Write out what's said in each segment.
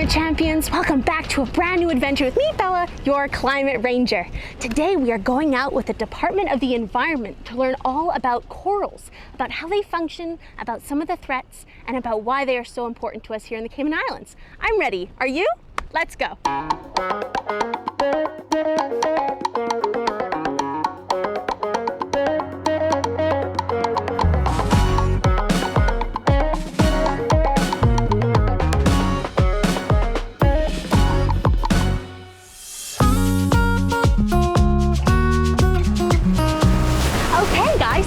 champions, welcome back to a brand new adventure with me, Bella, your climate ranger. Today we are going out with the Department of the Environment to learn all about corals, about how they function, about some of the threats, and about why they are so important to us here in the Cayman Islands. I'm ready. Are you? Let's go.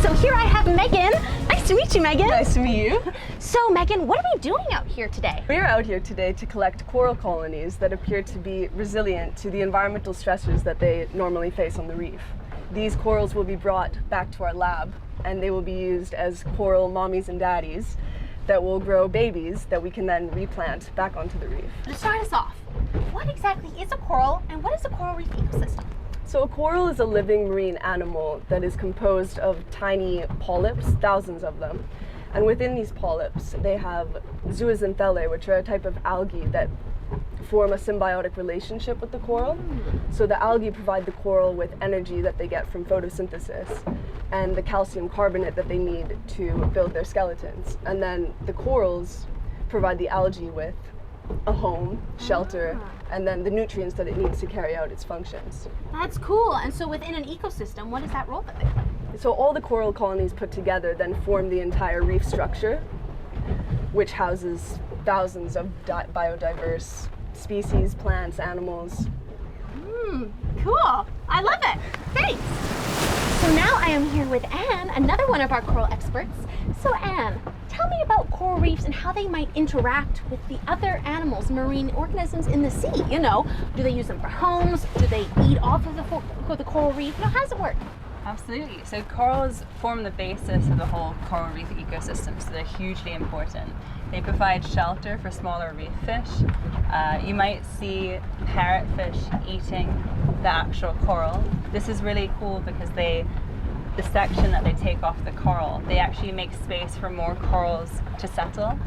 So here I have Megan. Nice to meet you, Megan. Nice to meet you. So Megan, what are we doing out here today? We're out here today to collect coral colonies that appear to be resilient to the environmental stressors that they normally face on the reef. These corals will be brought back to our lab and they will be used as coral mommies and daddies that will grow babies that we can then replant back onto the reef. To start us off, what exactly is a coral and what is a coral reef ecosystem? So a coral is a living marine animal that is composed of tiny polyps, thousands of them. And within these polyps, they have zooxanthellae, which are a type of algae that form a symbiotic relationship with the coral. So the algae provide the coral with energy that they get from photosynthesis and the calcium carbonate that they need to build their skeletons. And then the corals provide the algae with a home, shelter, and then the nutrients that it needs to carry out its functions. That's cool. And so within an ecosystem, what is that role that they play? So all the coral colonies put together then form the entire reef structure, which houses thousands of biodiverse species, plants, animals. Cool. I love it. Thanks. So now I am here with Anne, another one of our coral experts. So Anne, tell me about coral reefs and how they might interact with the other animals, marine organisms in the sea. You know, do they use them for homes? Do they eat off of the coral reef? You know, how does it work? Absolutely. So corals form the basis of the whole coral reef ecosystem, so they're hugely important. They provide shelter for smaller reef fish. You might see parrotfish eating the actual coral. This is really cool because the section that they take off the coral, they actually make space for more corals to settle.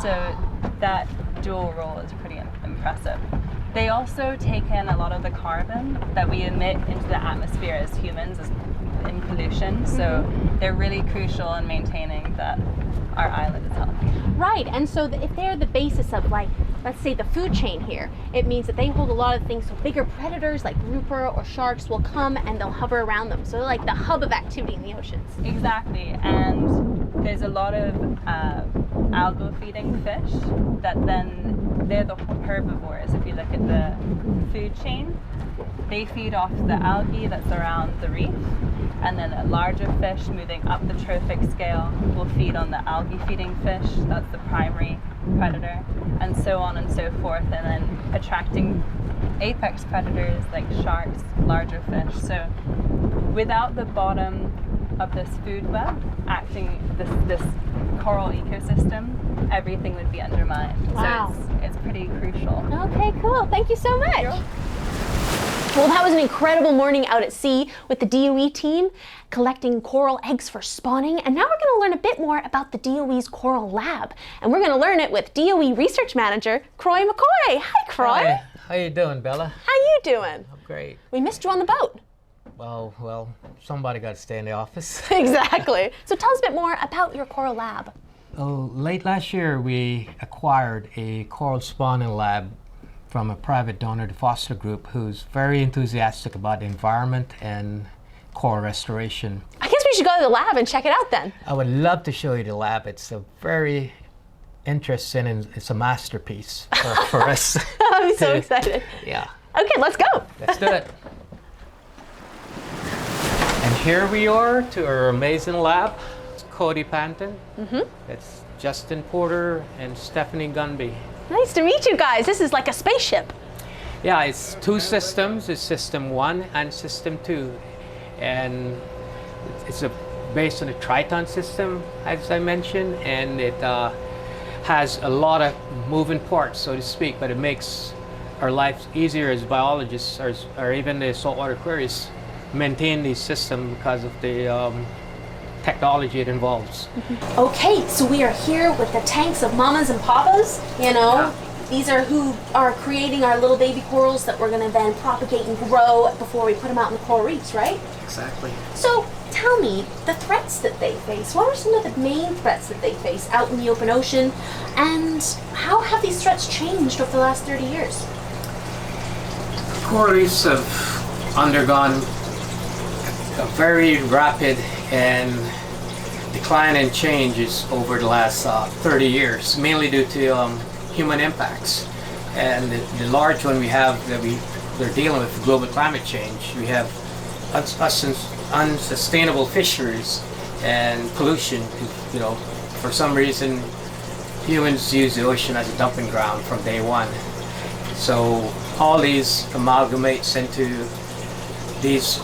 So that dual role is pretty impressive. They also take in a lot of the carbon that we emit into the atmosphere as humans in pollution. So they're really crucial in maintaining that our island is healthy. Right, and so if they're the basis of, like, let's say the food chain here, it means that they hold a lot of things, so bigger predators like grouper or sharks will come and they'll hover around them. So they're like the hub of activity in the oceans. Exactly, and there's a lot of algal feeding fish that then, they're the herbivores. If you look at the food chain, they feed off the algae that's around the reef, and then a larger fish moving up the trophic scale will feed on the algae feeding fish, that's the primary predator, and so on and so forth, and then attracting apex predators like sharks, larger fish. So without the bottom of this food web acting, this coral ecosystem, everything would be undermined. Wow. So it's pretty crucial. Okay, cool. Thank you so much. Well, that was an incredible morning out at sea with the DOE team collecting coral eggs for spawning. And now we're going to learn a bit more about the DOE's Coral Lab. And we're going to learn it with DOE Research Manager, Croy McCoy. Hi, Croy. Hi. How you doing, Bella? How you doing? I'm great. We missed you on the boat. Well, somebody got to stay in the office. Exactly. So tell us a bit more about your Coral Lab. Oh, late last year, we acquired a coral spawning lab from a private donor, the Foster Group, who's very enthusiastic about the environment and coral restoration. I guess we should go to the lab and check it out then. I would love to show you the lab. It's a very interesting and it's a masterpiece for us. I'm so excited. Yeah. Okay, let's go. Let's do it. And here we are to our amazing lab. It's Cody Panton. It's Justin Porter and Stephanie Gunby. Nice to meet you guys. This is like a spaceship. Yeah, it's two systems. It's System 1 and System 2. And it's based on the Triton system, as I mentioned, and it has a lot of moving parts, so to speak, but it makes our lives easier as biologists or even the saltwater aquarists maintain these systems because of the technology it involves. Okay, so we are here with the tanks of mamas and papas, you know, These are who are creating our little baby corals that we're going to then propagate and grow before we put them out in the coral reefs, right? Exactly. So tell me the threats that they face. What are some of the main threats that they face out in the open ocean, and how have these threats changed over the last 30 years? Coral reefs have undergone a very rapid and decline in changes over the last 30 years, mainly due to human impacts. And the large one we have that they're dealing with global climate change. We have unsustainable fisheries and pollution. You know, for some reason, humans use the ocean as a dumping ground from day one. So all these amalgamates into these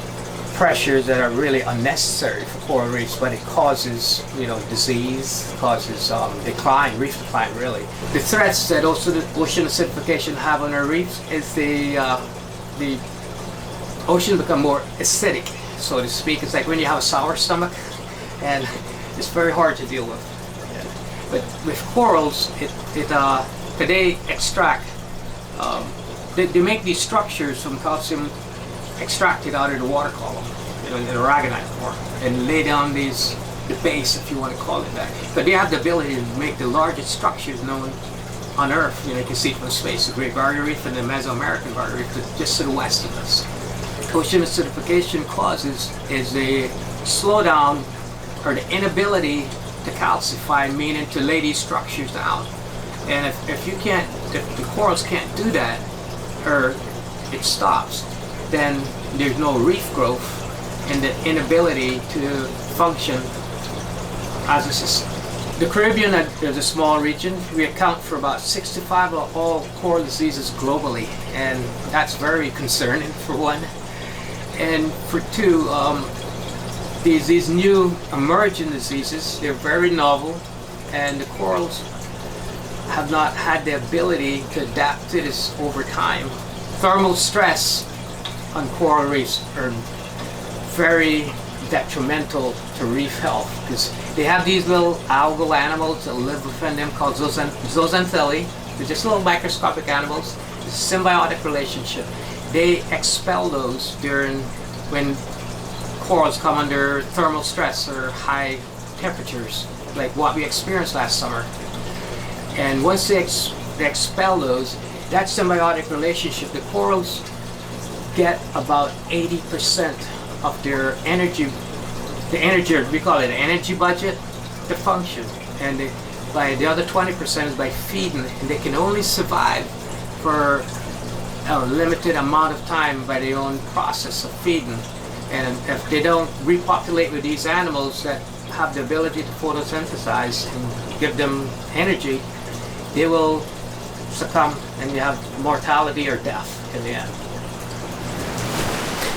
pressures that are really unnecessary for coral reefs, but it causes, you know, disease, causes decline, reef decline, really. The threats that also the ocean acidification have on our reefs is the ocean become more acidic, so to speak. It's like when you have a sour stomach, and it's very hard to deal with. But with corals, they extract, they make these structures from calcium extracted out of the water column, you know, in the aragonite form, and lay down the base, if you want to call it that. But they have the ability to make the largest structures known on Earth. You know, you can see from space, the Great Barrier Reef and the Mesoamerican Barrier Reef, just to the west of us. Ocean acidification causes is a slowdown or the inability to calcify, meaning to lay these structures down. And if the corals can't do that, or it stops, then there's no reef growth and the inability to function as a system. The Caribbean is a small region. We account for about 65% of all coral diseases globally, and that's very concerning, for one. And for two, these new emerging diseases, they're very novel, and the corals have not had the ability to adapt to this over time. Thermal stress on coral reefs are very detrimental to reef health, because they have these little algal animals that live within them called zooxanthellae. They're just little microscopic animals. It's a symbiotic relationship. They expel those when corals come under thermal stress or high temperatures, like what we experienced last summer. And once they expel those, that symbiotic relationship, the corals get about 80% of their energy, we call it energy budget, to function. And by the other 20% is by feeding, and they can only survive for a limited amount of time by their own process of feeding. And if they don't repopulate with these animals that have the ability to photosynthesize and give them energy, they will succumb, and you have mortality or death in the end.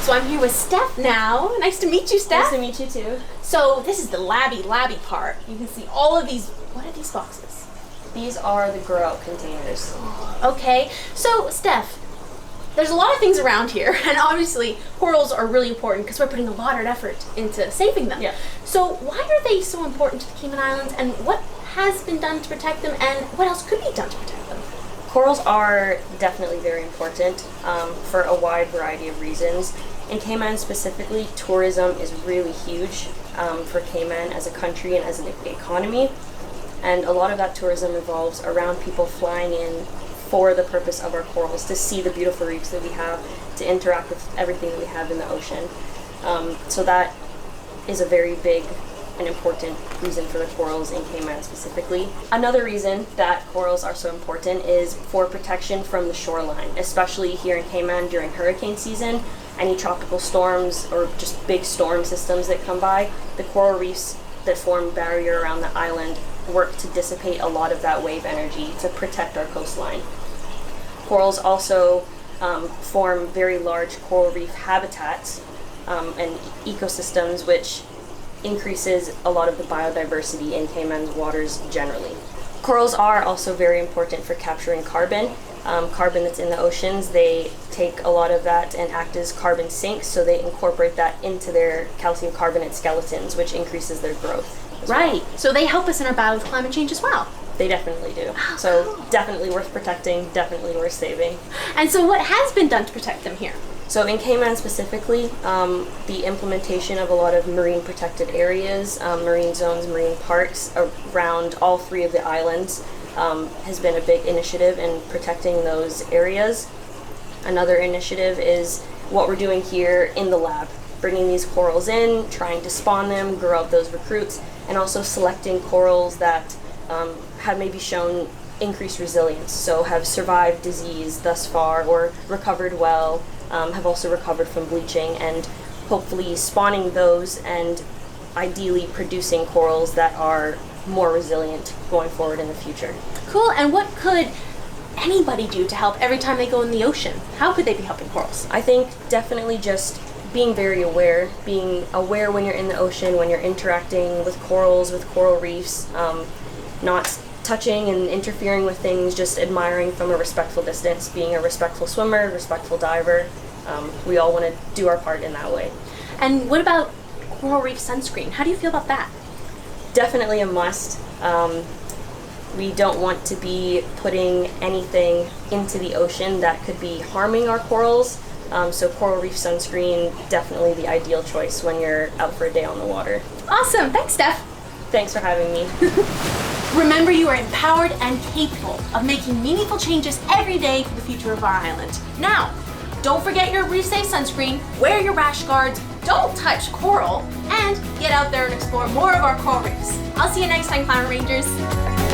So I'm here with Steph now. Nice to meet you, Steph. Nice to meet you too. So this is the labby part. You can see all of these. What are these boxes? These are the grow out containers. Okay, so Steph, there's a lot of things around here, and obviously corals are really important because we're putting a lot of effort into saving them. Yeah. So why are they so important to the Cayman Islands, and what has been done to protect them, and what else could be done to protect them? Corals are definitely very important for a wide variety of reasons. In Cayman specifically, tourism is really huge for Cayman as a country and as an economy. And a lot of that tourism revolves around people flying in for the purpose of our corals, to see the beautiful reefs that we have, to interact with everything that we have in the ocean. So that is a very big and important reason for the corals in Cayman specifically. Another reason that corals are so important is for protection from the shoreline, especially here in Cayman during hurricane season. Any tropical storms or just big storm systems that come by, the coral reefs that form barrier around the island work to dissipate a lot of that wave energy to protect our coastline. Corals also form very large coral reef habitats and ecosystems, which increases a lot of the biodiversity in Cayman's waters generally. Corals are also very important for capturing carbon. Carbon that's in the oceans, they take a lot of that and act as carbon sinks, so they incorporate that into their calcium carbonate skeletons, which increases their growth. as well. Right. So they help us in our battle with climate change as well. They definitely do. Oh, So cool. definitely worth protecting, definitely worth saving. And so what has been done to protect them here? So in Cayman specifically, the implementation of a lot of marine protected areas, marine zones, marine parks around all 3 of the islands has been a big initiative in protecting those areas. Another initiative is what we're doing here in the lab, bringing these corals in, trying to spawn them, grow up those recruits, and also selecting corals that have maybe shown increased resilience, so have survived disease thus far or recovered well, have also recovered from bleaching, and hopefully spawning those and ideally producing corals that are more resilient going forward in the future. Cool. And what could anybody do to help every time they go in the ocean? How could they be helping corals? I think definitely just being very aware, being aware when you're in the ocean, when you're interacting with corals, with coral reefs, not touching and interfering with things, just admiring from a respectful distance, being a respectful swimmer, respectful diver. We all want to do our part in that way. And what about coral reef sunscreen? How do you feel about that? Definitely a must. We don't want to be putting anything into the ocean that could be harming our corals. So coral reef sunscreen, definitely the ideal choice when you're out for a day on the water. Awesome. Thanks, Steph. Thanks for having me. Remember, you are empowered and capable of making meaningful changes every day for the future of our island. Now, don't forget your reef safe sunscreen, wear your rash guards, don't touch coral, and get out there and explore more of our coral reefs. I'll see you next time, Climate Rangers.